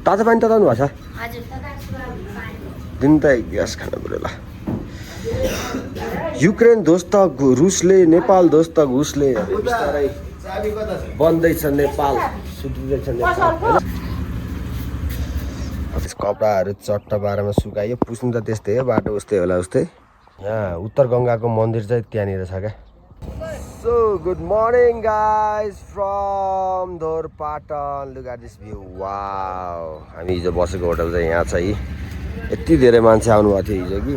ताजा पानी तताउनु भएको छ हजुर दिन त ग्यास खानु पर्यो ल युक्रेन ध्वस्त रुसले नेपाल ध्वस्त घुसले बिस्तारै बन्दैछ नेपाल सुत्दैछ नेपाल कपडाहरू चट्ट बारेमा सुकायो पुस्नु त त्यस्तै हो बाटो उस्तै होला उस्तै यहाँ उत्तर गङ्गाको मन्दिर चाहिँ त्यहाँनिर छ क्या so good morning guys from Dhorpatan look at this view wow हामी हिजो बसेको होटल चाहिँ यहाँ छ यति धेरै मान्छे आउनुभएको थियो हिजो कि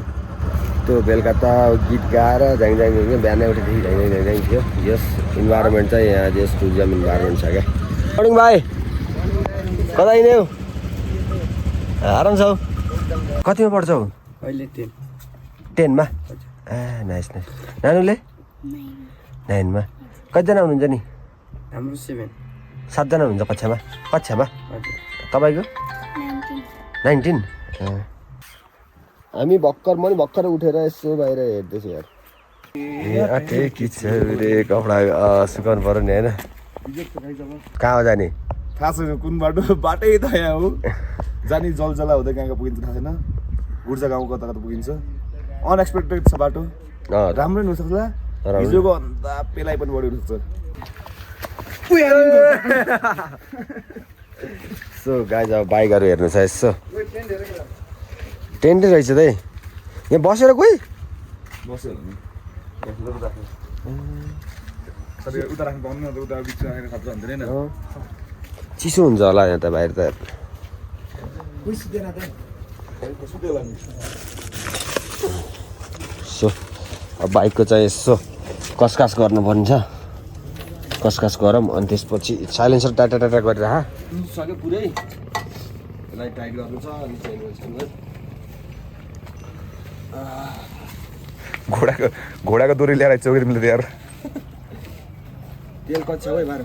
त्यो बेलुका त गीत गाएर झ्याङ झ्याङ बिहानै उठेदेखि झ्याङ झ्याङ झ्याङ थियो यस इन्भाइरोमेन्ट चाहिँ यहाँ यस टुरिज्म इन्भाइरोमेन्ट छ क्या मर्निङ भाइ कता हिँड्यौ आराम छौ कतिमा पढ्छौ अहिले 10मा ए नाइस नाइस नानुले 9मा कतिजना हुनुहुन्छ नि हाम्रो 7जना हुनुहुन्छ कक्षामा तपाईँको 19 हामी म नि भर्खर उठेर यसो बाहिर हेर्दैछु यार रे कपडा सुकाउनु पर्यो नि होइन कहाँ हो जाने थाहा छैन कुन बाटै त यहाँ हो जाने जलजला हुँदै कहाँ कहाँ पुगिन्छ थाहा छैन गुर्जा गाउँ कता कता पुगिन्छ अनएक्सपेक्टेड छ बाटो राम्रै हुनसक्छ हिजोको भन्दा पेलाइ पनि बढी हुनसक्छ सो गाइज अब बाइकहरू हेर्नु छ यसो टेन्टै रहेछ त यहाँ बसेर कोही बस्यो उता राख्नु पाउनु उता बिचमा आएर खतरा हुँदैन नि चिसो हुन्छ होला यहाँ त बाहिर त सो अब बाइकको चाहिँ यसो कसकास गर्नुपर्ने छ कसकास गरौँ अनि त्यसपछि साइलेन्सर टाटा टाटा गरेर सक्यो पुरै यसलाई टाइट गर्नु छ अनि घोडाको दोरी ल्याएर चौकी मिल्दै यार तेल कति छ है बाह्र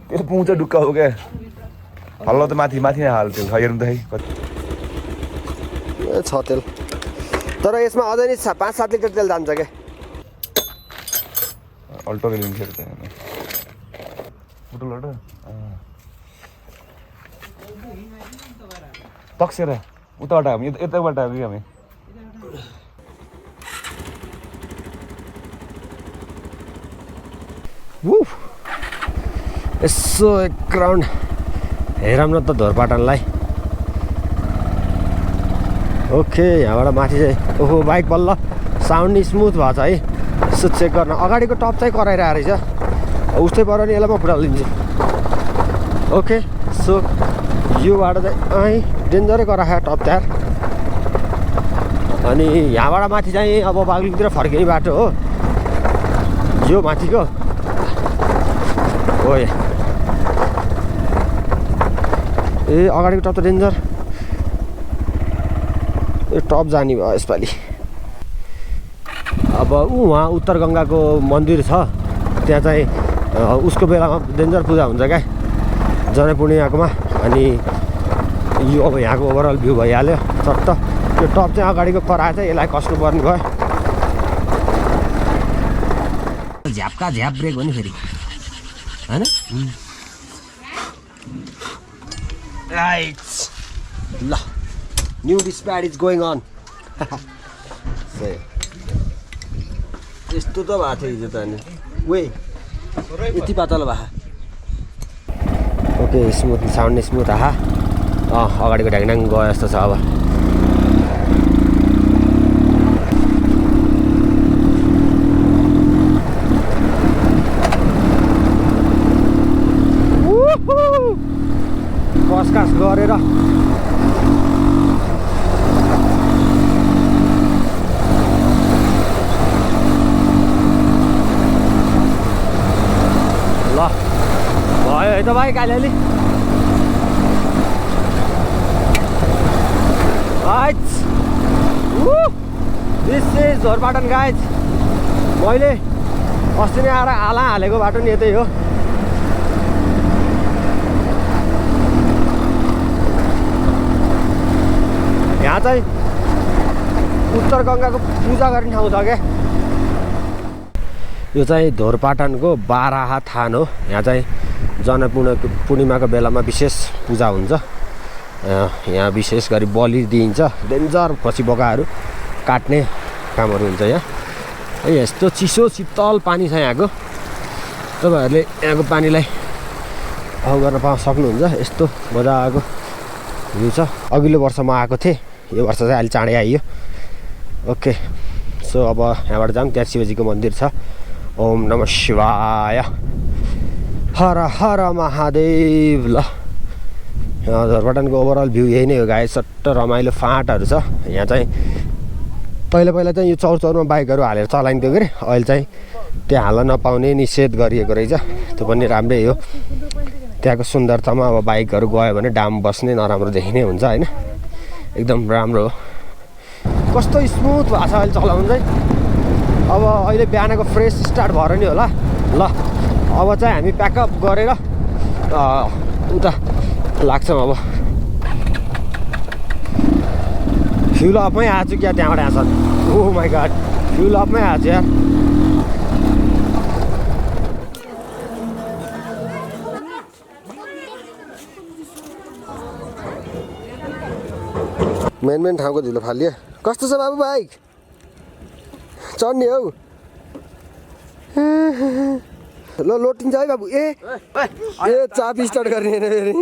तेल पुग्छ ढुक्क हो क्या हल्लो त माथि नै हाल तेल हेर्नु त है कति छ तेल तर यसमा अझै नि 5-7 लिटर तेल जान्छ क्या अल्टोले लिन्थ्यो त उठो तक्सेर उताबाट हामी यताबाट हामी यसो एक राउन्ड हेरौँ न त धोरपाटनलाई ओके यहाँबाट माथि चाहिँ ओहो बाइक बल्ल साउन्ड नि स्मुथ भएको छ है यसो चेक गर्न अगाडिको टप चाहिँ कराइरहेको रहेछ उस्तै पऱ्यो नि यसलाई म फुटालिदिन्छु ओके सो यो बाटो चाहिँ डेन्जरै गराएको टप त्यहाँ अनि यहाँबाट माथि चाहिँ अब बागलुङतिर फर्किने बाटो हो यो माथिको हो ए अगाडिको टप त डेन्जर यो टप जाने भयो यसपालि अब उहाँ उत्तर गङ्गाको मन्दिर छ त्यहाँ चाहिँ उसको बेलामा डेन्जर पूजा हुन्छ क्या जनै पूर्णिमाकोमा अनि यो अब यहाँको ओभरअल भ्यू भइहाल्यो चट्ट यो टप चाहिँ अगाडिको कराए चाहिँ यसलाई कस्नु पर्ने भयो झ्यापका झ्याप ब्रेक हो नि फेरि होइन ल न्यू डिस्प्याड इज गोइङ अन यस्तो त भएको थियो हिजो त अनि यति पातलो भए ओके स्मुथ साउन्ड स्मुथ अगाडिको ढ्याङढ्याङ गयो जस्तो छ अब कसकास गरेर ल भयो है त भाइ कालियाली दिस इज धोरपाटन गाइज मैले अस्ति नै आएर हालेको बाटो नि यतै हो यहाँ चाहिँ उत्तर गङ्गाको पूजा गर्ने ठाउँ छ क्या यो चाहिँ धोरपाटनको बाराहा थान हो यहाँ चाहिँ जनै पूर्णिमाको बेलामा विशेष पूजा हुन्छ यहाँ विशेष गरी बलि दिइन्छ डेन्जर खसी बोकाहरू काट्ने कामहरू हुन्छ यहाँ यस्तो चिसो शीतल पानी छ यहाँको तपाईहरुले यहाँको पानीलाई अउ गर्न सक्नुहुन्छ यस्तो मजाको भ्यू छ अघिल्लो वर्ष म आएको थिएँ यो वर्ष चाहिँ अलि चाँडै आइयो ओके सो अब यहाँबाट जाऊँ त्यहाँ शिवजीको मन्दिर छ ओम नमः शिवाय हर हर महादेव ल धोरपाटनको ओभरअल भ्यू यही नै हो गाइस सट्ट रमाइलो फाँटहरू छ यहाँ चाहिँ पहिला चाहिँ यो चौरमा बाइकहरू हालेर चलाइन्थ्यो के अरे अहिले चाहिँ त्यहाँ हाल्न नपाउने निषेध गरिएको रहेछ त्यो पनि राम्रै हो त्यहाँको सुन्दरतामा अब बाइकहरू गयो भने डाम बस्ने नराम्रो देखिने हुन्छ होइन एकदम राम्रो हो कस्तो स्मुथ भएको छ अहिले चलाउनु चाहिँ अब अहिले बिहानको फ्रेस स्टार्ट भएर नि होला ल अब चाहिँ हामी प्याकअप गरेर उता लाग्छौँ अब फ्युल अपमै आछु क्या त्यहाँबाट यहाँ छ ओ माई गॉड फ्युल अपमै आछु यार मेन ठाउँको धुलो फालियो कस्तो छ बाबु बाइक चढ्ने हौ ल लोटिन्छ है बाबु ए चाप स्टार्ट गर्ने होइन फेरि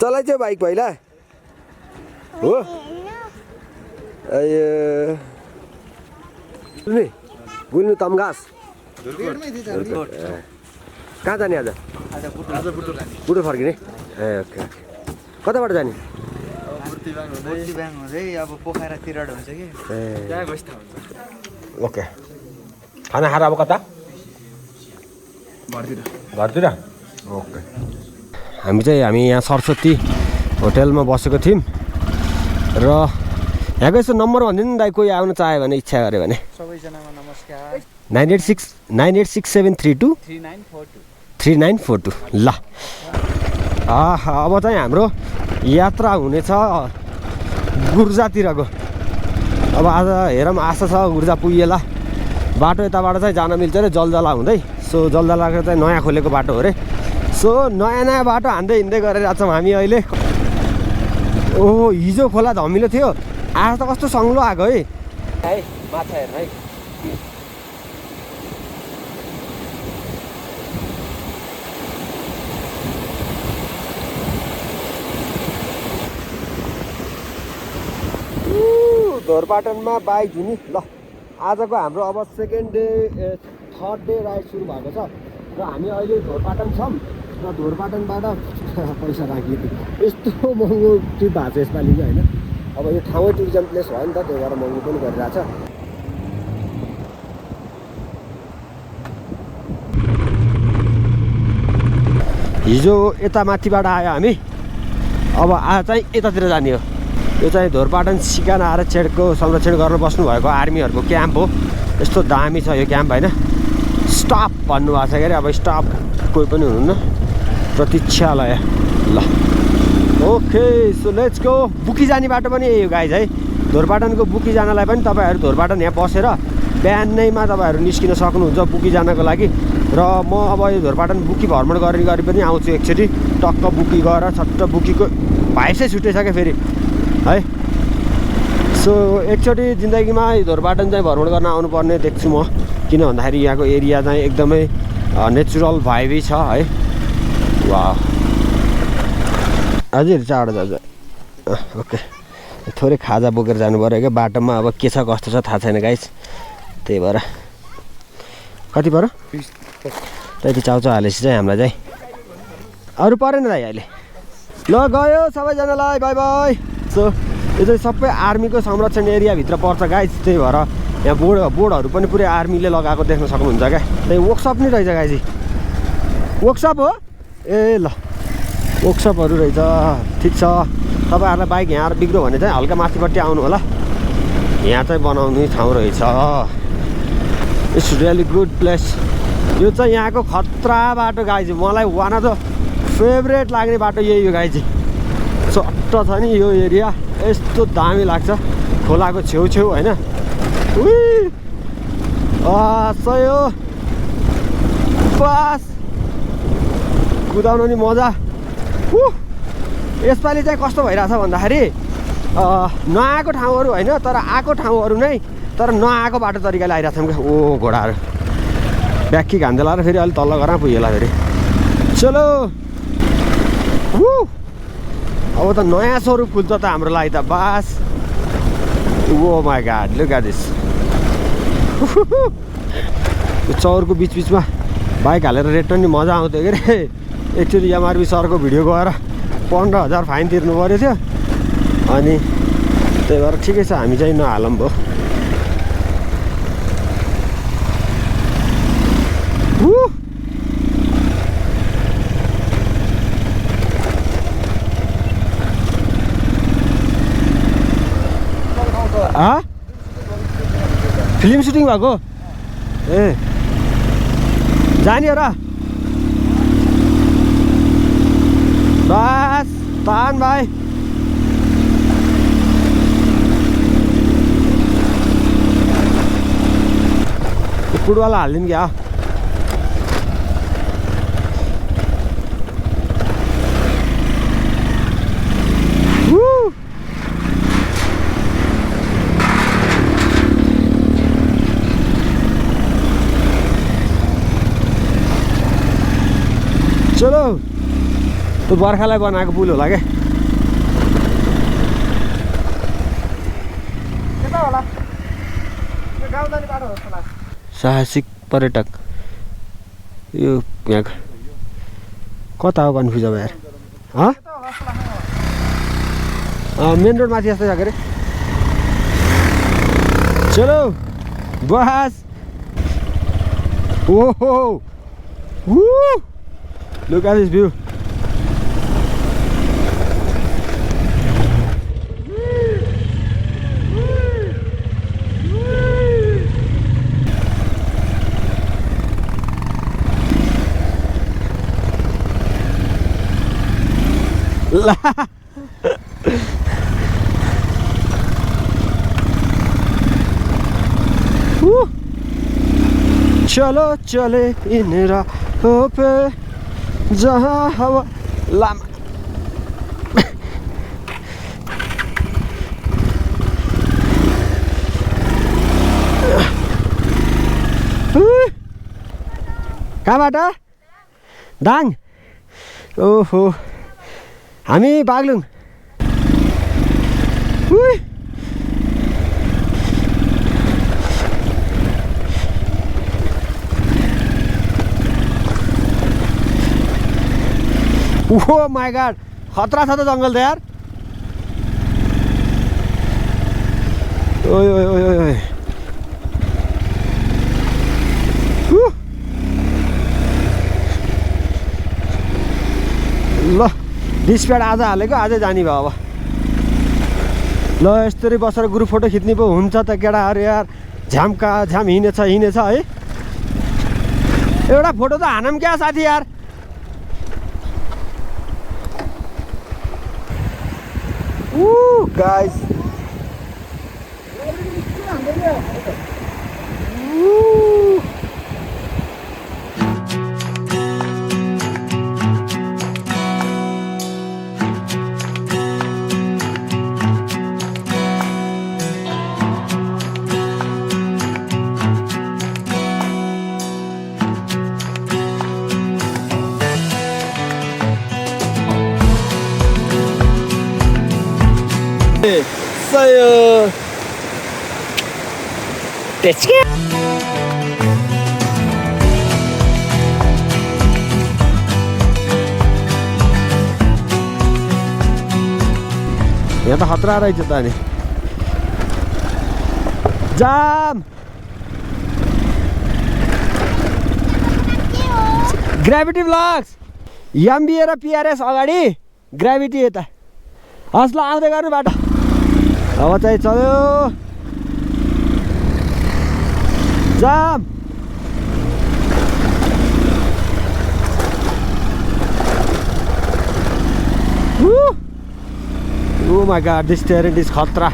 चलाइदियो बाइक पहिला हो ए बुझ्नु तमघास कहाँ जाने आज बुटो फर्किने ए ओके कताबाट जाने अब पोखरातिर हुन्छ कि ओके खाना खाएर अब कता घरतिर ओके हामी यहाँ सरस्वती होटेलमा बसेको थियौँ र यहाँको यसो नम्बर भनिदिनु नि दाइ कोही आउन चाह्यो भने इच्छा गऱ्यो भने सबैजनामा नमस्कार 9869423942 ल अब चाहिँ हाम्रो यात्रा हुनेछ गुर्जातिरको अब आज हेरौँ आशा छ गुर्जा पुगेला बाटो यताबाट चाहिँ जान मिल्छ अरे जलजला हुँदै सो जलजलाको चाहिँ नयाँ खोलेको बाटो हो अरे सो नयाँ बाटो हान्दै हिँड्दै गरेर छौँ हामी अहिले ओहो हिजो खोला धमिलो थियो आज त कस्तो सङ्लो आएको है माछा हेर्नु है धोरपाटनमा बाइक हुने ल आजको हाम्रो अब second day third day ride सुरु भएको छ र हामी अहिले धोरपाटन छौँ र धोरपाटनबाट पैसा राखिएको यस्तो महँगो ट्रिप भएको छ यसपालि चाहिँ होइन अब यो ठाउँै टुरिज्म प्लेस भयो नि त त्यही भएर महँगो पनि गरिरहेछ हिजो यता माथिबाट आयो हामी अब आज चाहिँ यतातिर जाने हो यो चाहिँ धोरपाटन सिकाना आरक्षणको संरक्षण गर्न बस्नुभएको आर्मीहरूको क्याम्प हो यस्तो दामी छ यो क्याम्प होइन स्टप भन्नुभएको छ के अरे अब स्टप कोही पनि हुनुहुन्न प्रतीक्षालय ल ओके सो लेट्स गो बुकी जाने बाटो पनि यही हो गाइज है धोरपाटनको बुकी जानलाई पनि तपाईँहरू धोरपाटन यहाँ बसेर बिहानैमा तपाईँहरू निस्किन सक्नुहुन्छ बुकी जानको लागि र म अब यो धोरपाटन बुकी भ्रमण गरी पनि आउँछु एकचोटि टक्क बुकी गएर छट्ट बुकीको भाइसै छुटेछ क्या फेरि है सो एकचोटि जिन्दगीमा धोरपाटन चाहिँ भ्रमण गर्न आउनुपर्ने देख्छु म किन भन्दाखेरि यहाँको एरिया चाहिँ एकदमै नेचुरल भाइबै छ है वा हजुर चाँडो दाजु ओके थोरै खाजा बोकेर जानु पऱ्यो क्या बाटोमा अब के छ कस्तो छ थाहा छैन गाइस त्यही भएर कति पऱ्यो त्यति चाउचाउ हालेपछि चाहिँ हामीलाई चाहिँ अरू परेन दाइ अहिले ल गयो सबैजनालाई बाई बाई सो यो चाहिँ सबै आर्मीको संरक्षण एरियाभित्र पर्छ गाइस त्यही भएर यहाँ बोर्डहरू पनि पुरै आर्मीले लगाएको देख्न सक्नुहुन्छ क्या त्यही वर्कसप नि रहेछ गाइजी वर्कसप हो ए ल वर्कसपहरू रहेछ ठिक छ तपाईँहरूलाई बाइक यहाँ बिग्रो भने चाहिँ हल्का माथिपट्टि आउनु होला यहाँ चाहिँ बनाउने ठाउँ रहेछ इट्स रियली गुड प्लेस यो चाहिँ यहाँको खतरा बाटो गाइजी मलाई वान अफ द फेभरेट लाग्ने बाटो यही हो गाइजी चट्ट छ नि यो एरिया यस्तो दामी लाग्छ खोलाको छेउछेउ होइन सही हो बस कुदाउनु नि मजा यसपालि चाहिँ कस्तो भइरहेछ भन्दाखेरि नआएको ठाउँहरू होइन तर आएको ठाउँहरू नै तर नआएको बाटो तरिकाले आइरहेको छौँ क्या। ओ घोडाहरू ब्याक्की घान्देला र फेरि अलिक तल्लो गएर पुगेला फेरि। चलो अब त नयाँ स्वरूप खुल्छ त हाम्रो लागि त बास। Oh my god look at this. चौरको बिचबिचमा बाइक हालेर रेट्न नि मजा आउँथ्यो के अरे। एक्चुअली एमआरबी सरको भिडियो गएर 15,000 फाइन तिर्नु पऱ्यो थियो अनि त्यही भएर ठिकै छ हामी चाहिँ नहालौँ भयो। फिल्म सुटिङ भएको ए जाने हो र बस तान भाइ। फुटवाला हालिदिउँ क्या। चलो त्यो बर्खालाई बनाएको पुल होला क्या। साहसिक पर्यटक यो यहाँ कता हो कन्फ्युज अब यार। मेन रोड माथि जस्तै छ के अरे। चलो बस। ओहो look at this view. चलो चले इन राहों पे जहाँ हवा लामा। कहाँबाट दाङ? ओहो हामी बागलुङ। ओह माय गॉड खतरा छ त जङ्गल त यार। ओए ओए ओए ओए ल डिस्प्याड आज हालेको आजै जाने भयो। अब ल यस्तरी बसेर ग्रुप फोटो खिच्ने पो हुन्छ त केटाहरू यार। झ्यामका झ्याम हिँडेछ है। एउटा फोटो त हानौँ क्या साथी यार। Guys. Saya Tetsky. यहाँ त खतरा रहेछ त अनि जाम। ग्राभिटी ब्लग्स एमबिए र पिआरएस अगाडि ग्राभिटी यता हस्ला आउँदै गर्नु बाटो। अब चाहिँ चल्यो जाम। Oh my god, this terrain is khatra.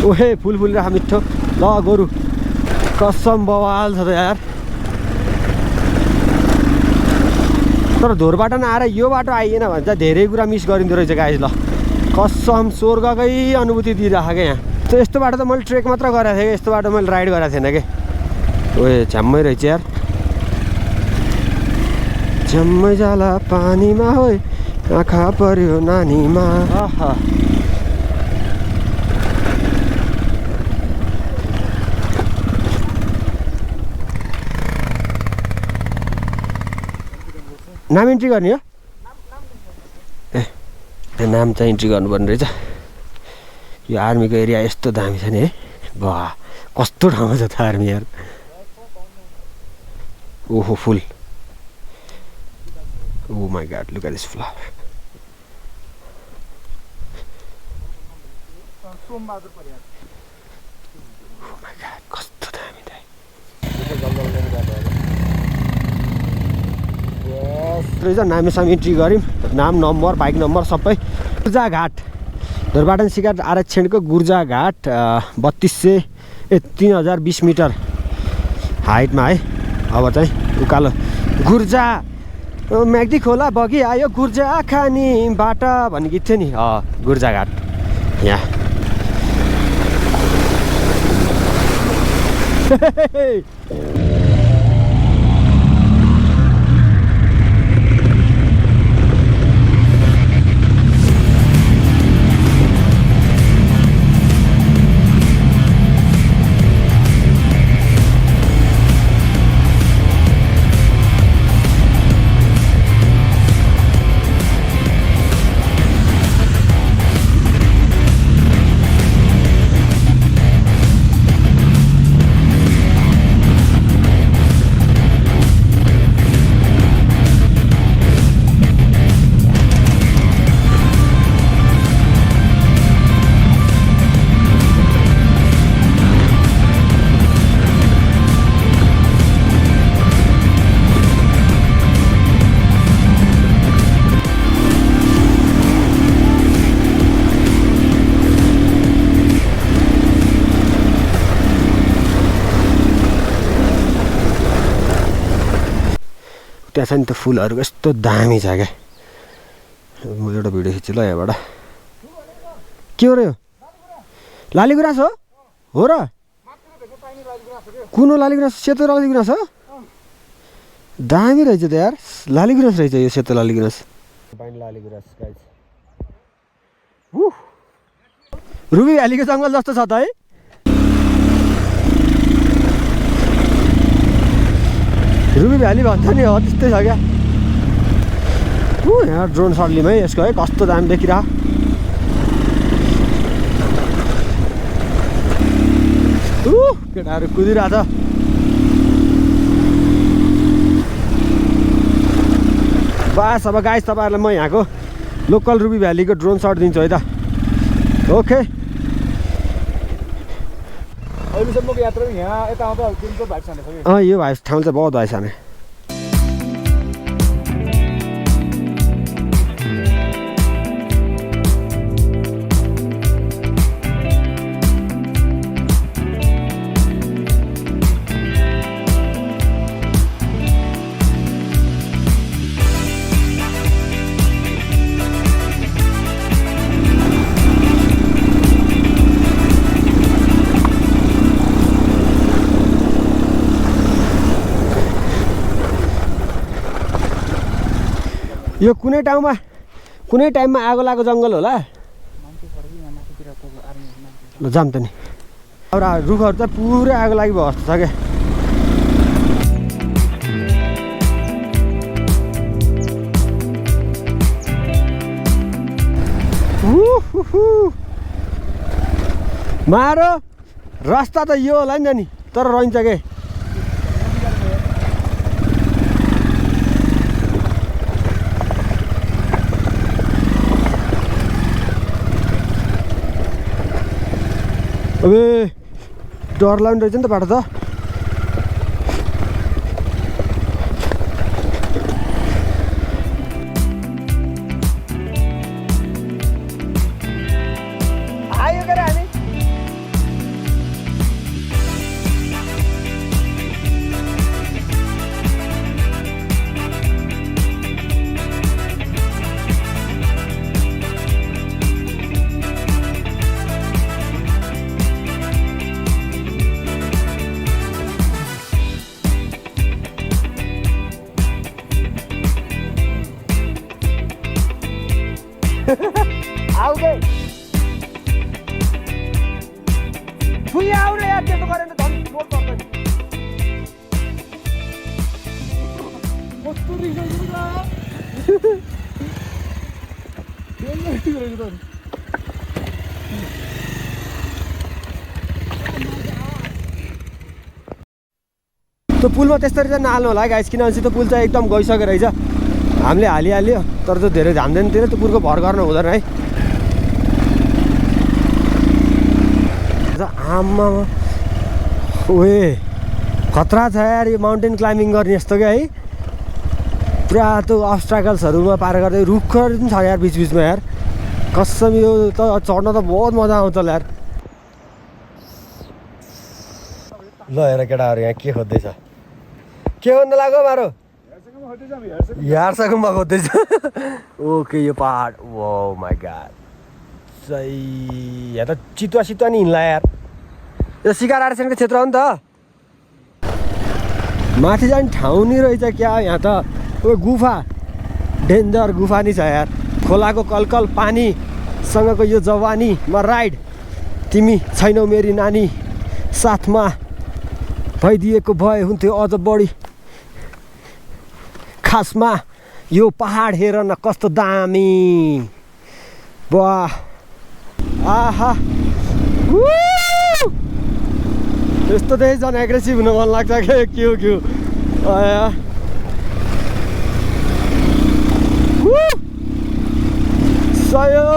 ओहे फुल फुल रहा मिठो ल गोरु कसम बवाल छ त यार। तर धोर बाटो नआएर यो बाटो आइएन भने चाहिँ धेरै कुरा मिस गरिँदो रहेछ गाइज। ल कसम स्वर्गकै अनुभूति दिइरहेको क्या यहाँ। त यस्तो बाटो त मैले ट्रेक मात्र गरेको थिएँ, यस्तो बाटो मैले राइड गरेको थिएन कि। ओए झ्याम्मै रहेछ यार। झ्याम्मै जाला पानीमा हो आँखा पर्यो नानीमा। आहा नाम इन्ट्री गर्ने हो? ए त्यो नाम चाहिँ इन्ट्री गर्नुपर्ने रहेछ। यो आर्मीको एरिया यस्तो दामी छ नि है। वाह कस्तो ठाउँमा छ त आर्मी यार। ओहो फुल। Oh my god, look at this flower. Oh my god, कस्तो दामी दाइ। रहेछ नामेसाम इन्ट्री गऱ्यौँ। नाम नम्बर बाइक नम्बर सबै। गुर्जा घाट धोरपाटन सिकार आरक्षणको गुर्जा घाट 3020 मिटर हाइटमा है। अब चाहिँ उकालो गुर्जा म्याग्दी खोला बगी आयो गुर्जा खानीबाट भन्ने गीत थियो नि। गुर्जा घाट यहाँ। त्यहाँ छ नि त फुलहरू यस्तो दामी छ क्या। म एउटा भिडियो खिच्छु ल यहाँबाट। के हो र यो? लालीगुराँस हो? हो र? कुन हो लालीगुराँस? सेतो लालीगुराँस हो? दामी रहेछ त यार। लालीगुराँस रहेछ यो सेतो लालीगुराँस। लालीगुराँस गाइस। रुबी भ्यालीको जङ्गल जस्तो छ त है। रुबी भ्याली भन्छ नि हो त्यस्तै छ क्या। यहाँ ड्रोन सर्ट लिउँ है यसको है। कस्तो दामी देखिरह। केटाहरू कुदिरहेछ। बास अब गाइस तपाईँहरूलाई म यहाँको लोकल रुबी भ्यालीको ड्रोन सर्ट दिन्छु है त। ओके अहिलेसम्मको यात्रा यहाँ यता आउँदा दिनको भाइब छाने छ। यो भाइ ठाउँ चाहिँ बहुत भाइ छाने। यो कुनै ठाउँमा कुनै टाइममा आगो लागेको जङ्गल होला। ल जाम त नि। अब रुखहरू चाहिँ पुरै आगो लागि भयो जस्तो छ क्या। मारो रास्ता त यो होला नि त नि तर रहन्छ के। अबे डर लाग्ने रहेछ नि त बाटो त। आयो के हामी आऊ के फुई आऊ न यार त्यस्तो गरेर त झन् बोल पर्दैन कस्तो रिस आउँछ त्यो पुलमा त्यस्तरी चाहिँ नहाल्नु होला गाइस किनभने त्यो पुल चाहिँ एकदम गइसकेको रहेछ हामीले हालिहाल्यो तर त्यो धेरै झाम्दैन थियो त्यो पुलको भर गर्न हुँदैन है आमा ओए खतरा छ यार यो माउन्टेन क्लाइम्बिङ गर्ने यस्तो क्या है पुरा त्यो अब्स्ट्याकल्सहरूमा पार गर्दै रुखहरू पनि छ यार बिचबिचमा यार कसम यो त चढ्न त बहुत मजा आउँछ यार ल हेर केटाहरू यहाँ के खोज्दैछ के भन्नु लाग्यो मारो यारसँग खोज्दैछ ओके यो पहाड ओ माई गॉड सही यहाँ त चितुवा सितुवा नि हिँड्ला यार यो शिकार आर्ट्सनको क्षेत्र हो नि त माथि जाने ठाउँ नि रहेछ क्या यहाँ त ओ गुफा डेन्जर गुफा नि छ यार खोलाको कलकल पानीसँगको यो जवानीमा राइड तिमी छैनौ मेरी नानी साथमा भइदिएको भए हुन्थ्यो अझ बढी खासमा यो पहाड हेर न कस्तो दामी वाह आहा यस्तो चाहिँ झन् एग्रेसिभ हुन मन लाग्छ क्या के सयो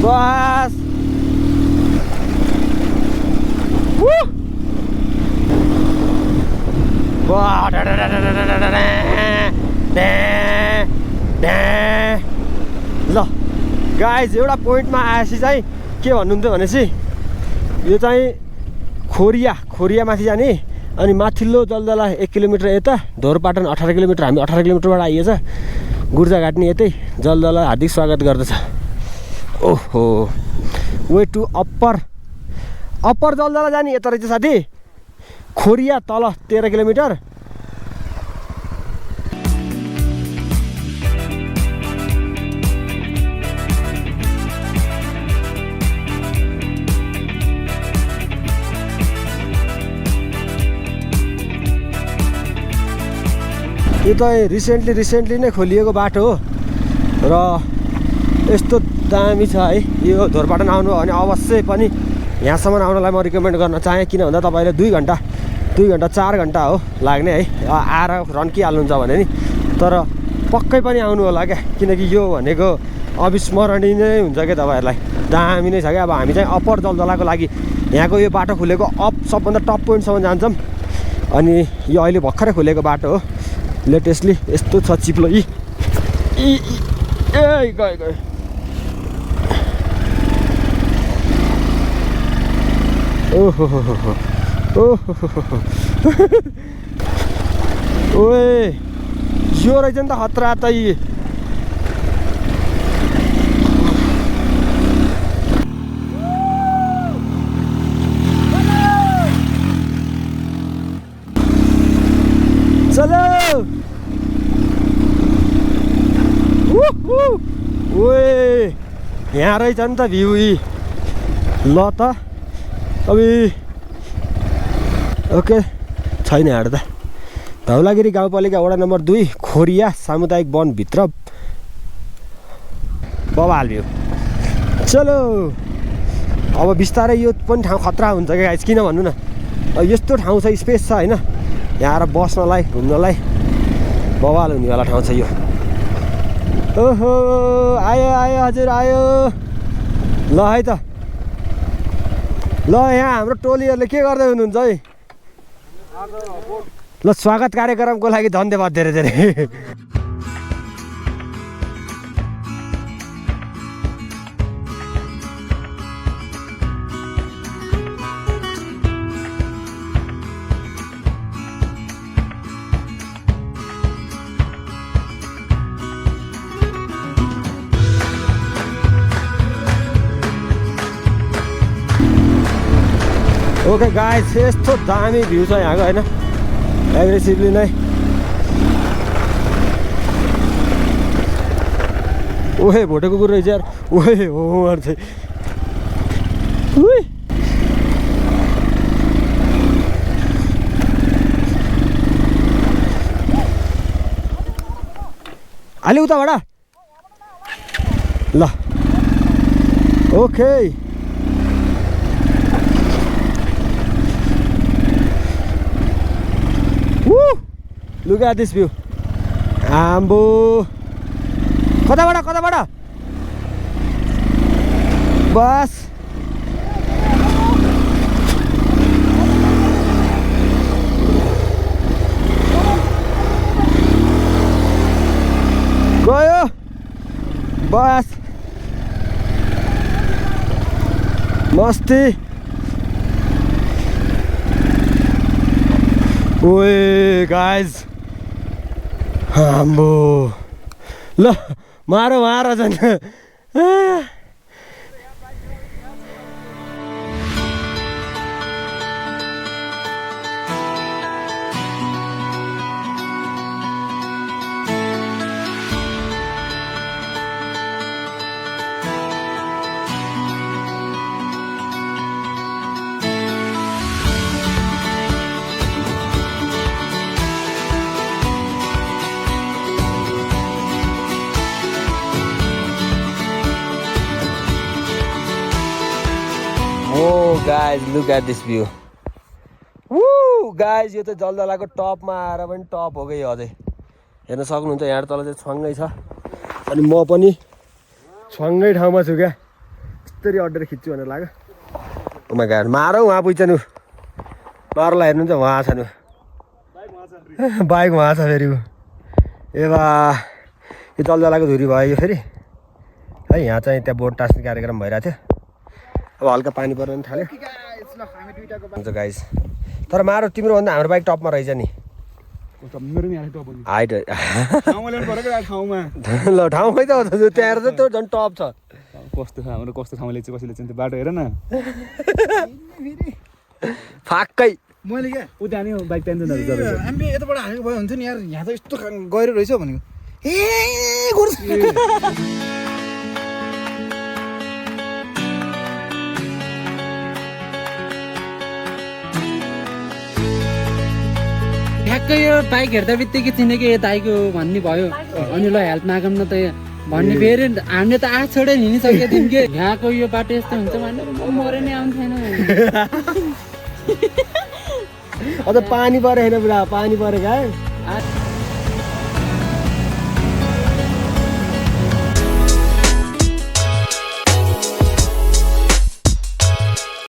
बस ल गाइज एउटा पोइन्टमा आएपछि चाहिँ के भन्नुहुन्थ्यो भनेपछि यो चाहिँ खोरिया माथि जाने अनि माथिल्लो जलदला 1 किलोमिटर यता ढोरपाटन 18 किलोमिटर हामी 18 किलोमिटरबाट आइएछ गुर्जाघाट नि यतै जलदला हार्दिक स्वागत गर्दछ ओहो वे टु अप्पर जलदला जाने यता रहेछ साथी खोरिया तल 13 किलोमिटर यो त रिसेन्टली नै खोलिएको बाटो हो र यस्तो दामी छ है यो ढोरपाटन आउनु हो भने अवश्य पनि यहाँसम्म आउनलाई म रिकमेन्ड गर्न चाहेँ किन भन्दा तपाईँले 2 घन्टा 4 घन्टा हो लाग्ने है आएर रन्किहाल्नुहुन्छ भने नि तर पक्कै पनि आउनु होला क्या किनकि यो भनेको अविस्मरणीय नै हुन्छ क्या तपाईँहरूलाई दामी नै छ क्या अब हामी चाहिँ अप्पर जलदलाको लागि यहाँको यो बाटो खुलेको अप सबभन्दा टप पोइन्टसम्म जान्छौँ अनि यो अहिले भर्खरै खुलेको बाटो हो लेटेस्टली यस्तो छ चिप्लो ए गए ओहो ओए यो रहेछ नि त खतरा त चलो ओए यहाँ रहेछ नि त भ्यू ल त अब ओके छैन यहाँ त धौलागिरी गाउँपालिका वडा नम्बर 2 खोरिया सामुदायिक वनभित्र बवाल भ्यू चलो अब बिस्तारै यो पनि ठाउँ खतरा हुन्छ क्या गाइस किन भन्नु न यस्तो ठाउँ छ स्पेस छ होइन यहाँ आएर बस्नलाई घुम्नलाई बवाल हुनेवाला ठाउँ छ यो ओहो आयो हजुर आयो ल है त ल यहाँ हाम्रो टोलीहरूले के गर्दै हुनुहुन्छ है ल स्वागत कार्यक्रमको लागि धन्यवाद धेरै धेरै ओके गाइस यस्तो दामी भ्यू छ यहाँको होइन एग्रेसिभली नै ओहे भोटे कुकुर रहेछ यार ओहे हो चाहिँ अलि उताबाट ल okay Look at this view. आम्बो कताबाट बस गयो बस मस्ती ओए गाइज आम्बो ल मार झन् guys look at this view woo guys यो त जलजलाको टपमा आएर पनि टप हो गयो अझै हेर्न सक्नुहुन्छ यहाँ तल चाहिँ छङ्गै छ अनि म पनि छङ्गै ठाउँमा छु क्या यस्तरी अड्डेर खिच्छु भनेर लाग्यो ओ माय गॉड मारौ वहाँ पुग्छनु मारला हेर्नुहुन्छ वहाँ छ नि बाइक वहाँ छ फेरि ए बा यो जलजलाको धुरी भयो यो फेरि है यहाँ चाहिँ त्यहाँ बोट टास्ने कार्यक्रम भइरहेको थियो अब हल्का पानी पर्न थाल्यो हुन्छ गाइस तर मारो तिम्रो भन्दा हाम्रो बाइक टपमा रहेछ नि हाइट ल ठाउँमै त हो त्यहाँ चाहिँ त्यो झन् टप छ कस्तो छ हाम्रो कस्तो ठाउँले चाहिँ कसैले चाहिँ त्यो बाटो हेर न फाक्कै मैले क्या उता नि बाइक टेन्सनहरू गरेर हामी यताबाट हालेको भए हुन्थ्यो नि यार यहाँ त यस्तो गहिरो रहेछ भनेको ए ठ्याक्कै यो बाइक हेर्दा बित्तिकै चिनेको यो दाइको भन्ने भयो अनि ल हेल्प मागौँ न त भन्ने फेरि हामीले त आँख छोडेर हिँडिसकेको थियौँ कि यहाँको यो बाटो यस्तो हुन्छ भनेर मरे नै आउँथेन अझ पानी पऱ्यो होइन पुरा पानी पऱ्यो क्या